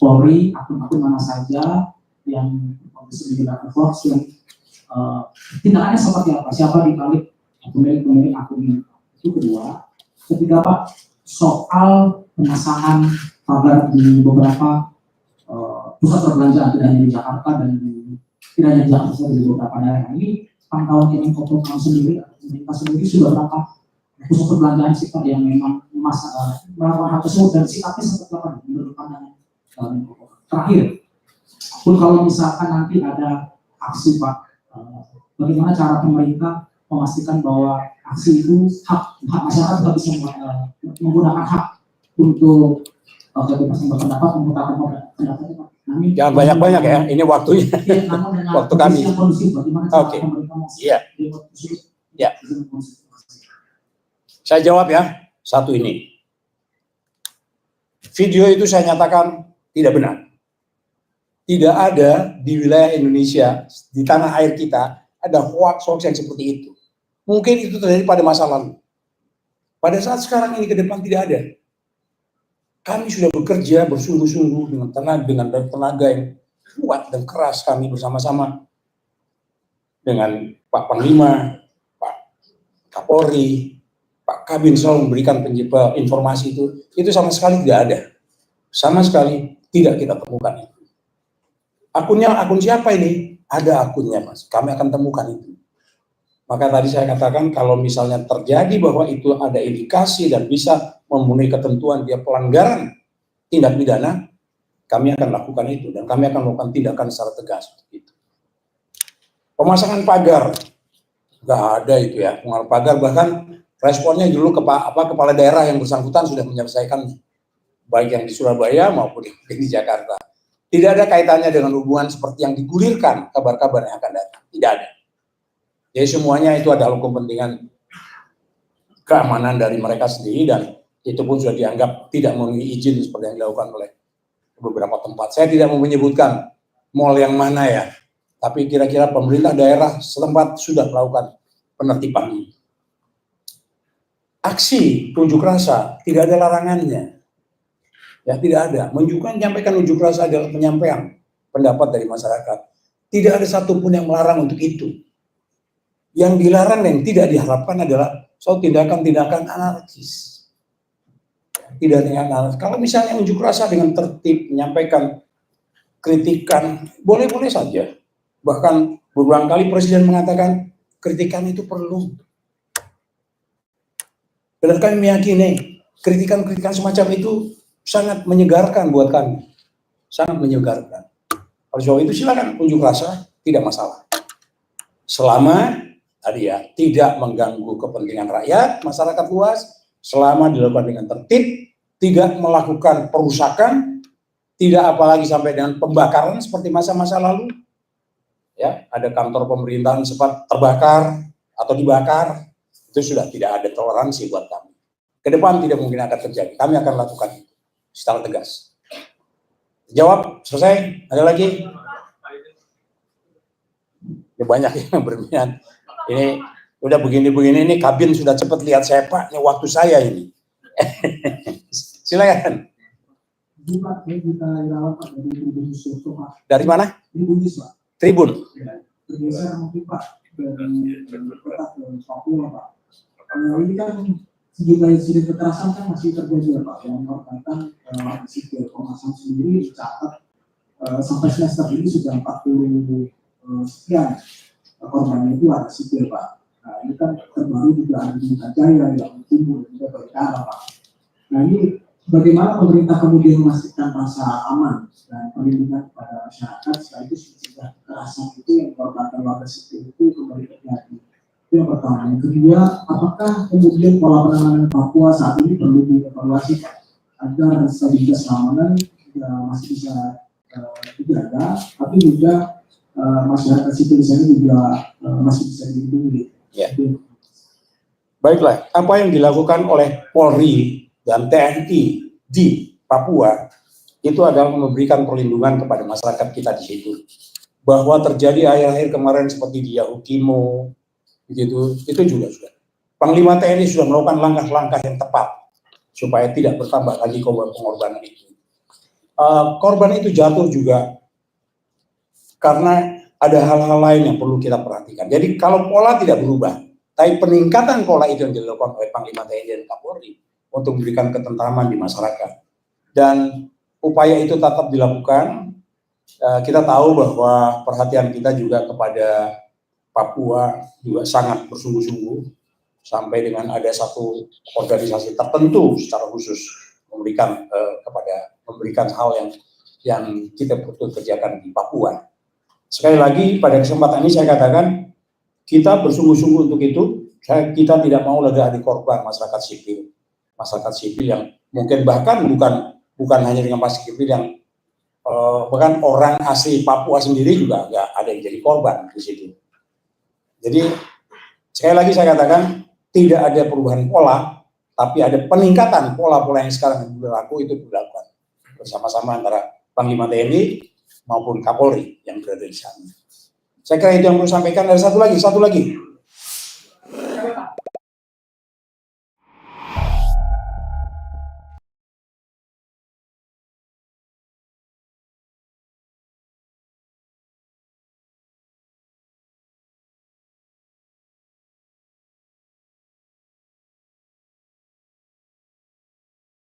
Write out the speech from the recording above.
Polri, akun-akun mana saja yang bisa dibilang hoax, yang tindakannya seperti apa, siapa di balik pemilik akun itu. Kedua, ketiga Pak, soal pemasangan pagar di beberapa pusat perbelanjaan, tidak hanya di Jakarta dan tidak hanya di Jakarta, di beberapa daerah. Ini pantauan yang Kopolkam sendiri, pemerintah sendiri sudah berapa pusat perbelanjaan sih Pak yang memang melakukan hal tersebut, dan sikapnya seperti apa menurut pandangan terakhir? Pun kalau misalkan nanti ada aksi Pak, bagaimana cara pemerintah memastikan bahwa aksi itu hak masyarakat tidak bisa menggunakan hak untuk kebebasan berpendapat, mengutarakan pendapatnya Pak. Jangan banyak-banyak ya, ini waktunya. Waktu kami. Oke. Iya. Ya. Saya jawab ya, satu ini. Video itu saya nyatakan tidak benar. Tidak ada di wilayah Indonesia, di tanah air kita, ada hoax-hoax yang seperti itu. Mungkin itu terjadi pada masa lalu. Pada saat sekarang ini ke depan tidak ada. Kami sudah bekerja bersungguh-sungguh dengan tenaga yang kuat dan keras, kami bersama-sama dengan Pak Panglima, Pak Kapolri, Pak Kabin selalu memberikan informasi itu sama sekali tidak ada. Sama sekali tidak kita temukan itu. Akun siapa ini? Ada akunnya Mas, kami akan temukan itu. Maka tadi saya katakan kalau misalnya terjadi bahwa itu ada indikasi dan bisa memenuhi ketentuan dia pelanggaran tindak pidana, kami akan lakukan itu dan kami akan melakukan tindakan secara tegas. Gitu. Pemasangan pagar, nggak ada itu ya. Pemasangan pagar bahkan responnya dulu kepala daerah yang bersangkutan sudah menyelesaikan, baik yang di Surabaya maupun yang di Jakarta. Tidak ada kaitannya dengan hubungan seperti yang digulirkan kabar-kabar yang akan datang. Tidak ada. Jadi semuanya itu adalah kepentingan keamanan dari mereka sendiri dan itu pun sudah dianggap tidak memenuhi izin seperti yang dilakukan oleh beberapa tempat. Saya tidak mau menyebutkan mall yang mana ya, tapi kira-kira pemerintah daerah setempat sudah melakukan penertiban ini. Aksi unjuk rasa tidak ada larangannya. Ya, tidak ada. Menyampaikan unjuk rasa adalah penyampaian pendapat dari masyarakat. Tidak ada satupun yang melarang untuk itu. Yang dilarang dan tidak diharapkan adalah soal tindakan-tindakan anarkis. Tidak dengan anarkis. Kalau misalnya unjuk rasa dengan tertib, menyampaikan kritikan, boleh-boleh saja. Bahkan berulang kali Presiden mengatakan kritikan itu perlu. Dan kami meyakini kritikan-kritikan semacam itu sangat menyegarkan buat kami, sangat menyegarkan. Oleh sebab itu silakan unjuk rasa, tidak masalah. Selama tadi ya tidak mengganggu kepentingan rakyat, masyarakat luas, selama dilakukan dengan tertib, tidak melakukan perusakan, tidak apalagi sampai dengan pembakaran seperti masa-masa lalu. Ya, ada kantor pemerintahan sempat terbakar atau dibakar, itu sudah tidak ada toleransi buat kami. Ke depan tidak mungkin akan terjadi. Kami akan lakukan itu secara tegas. Jawab, selesai? Ada lagi? Ya, banyak yang berminat. Ini udah begini-begini, ini kabin sudah cepat lihat saya Pak, ini waktu saya ini. Silakan. Dari mana? Tribun. Ini kan insiden kekerasan kan masih terjadi ya Pak, yang mengatakan sipil Komnas HAM sendiri dicatat sampai semester ini sudah 40 sekian korban itu ada sipil Pak. Nah ini kan terbaru juga ada di Jaya yang timur dan juga Berkara Pak. Nah ini bagaimana pemerintah kemudian memastikan rasa aman dan perlindungan kepada masyarakat sekaligus mencegah kekerasan itu yang mengorbankan warga sipil itu kembali terjadi. Yang pertama. Yang kedua, apakah kemudian pola penanganan Papua saat ini perlu dievaluasi agar stabilitas keamanan masih bisa dijaga, tapi juga masyarakat sipil di sana juga masih bisa dilindungi. Ya. Baiklah, apa yang dilakukan oleh Polri dan TNI di Papua itu adalah memberikan perlindungan kepada masyarakat kita di situ. Bahwa terjadi akhir-akhir kemarin seperti di Yahukimo, begitu, itu juga sudah. Panglima TNI sudah melakukan langkah-langkah yang tepat supaya tidak bertambah lagi pengorbanan itu. korban itu jatuh juga karena ada hal-hal lain yang perlu kita perhatikan. Jadi kalau pola tidak berubah, tapi peningkatan pola itu yang dilakukan oleh Panglima TNI dan Kapolri untuk memberikan ketentraman di masyarakat. Dan upaya itu tetap dilakukan. Kita tahu bahwa perhatian kita juga kepada Papua juga sangat bersungguh-sungguh, sampai dengan ada satu organisasi tertentu secara khusus memberikan hal yang kita butuh kerjakan di Papua. Sekali lagi pada kesempatan ini saya katakan kita bersungguh-sungguh untuk itu. Kita tidak mau lagi ada korban masyarakat sipil yang mungkin bahkan bukan hanya dengan masyarakat sipil yang bahkan orang asli Papua sendiri juga nggak ada yang jadi korban di situ. Jadi sekali lagi saya katakan tidak ada perubahan pola, tapi ada peningkatan pola-pola yang sekarang berlaku itu dilakukan bersama-sama antara Panglima TNI maupun Kapolri yang berada di sana. Saya kira itu yang perlu sampaikan. Ada satu lagi.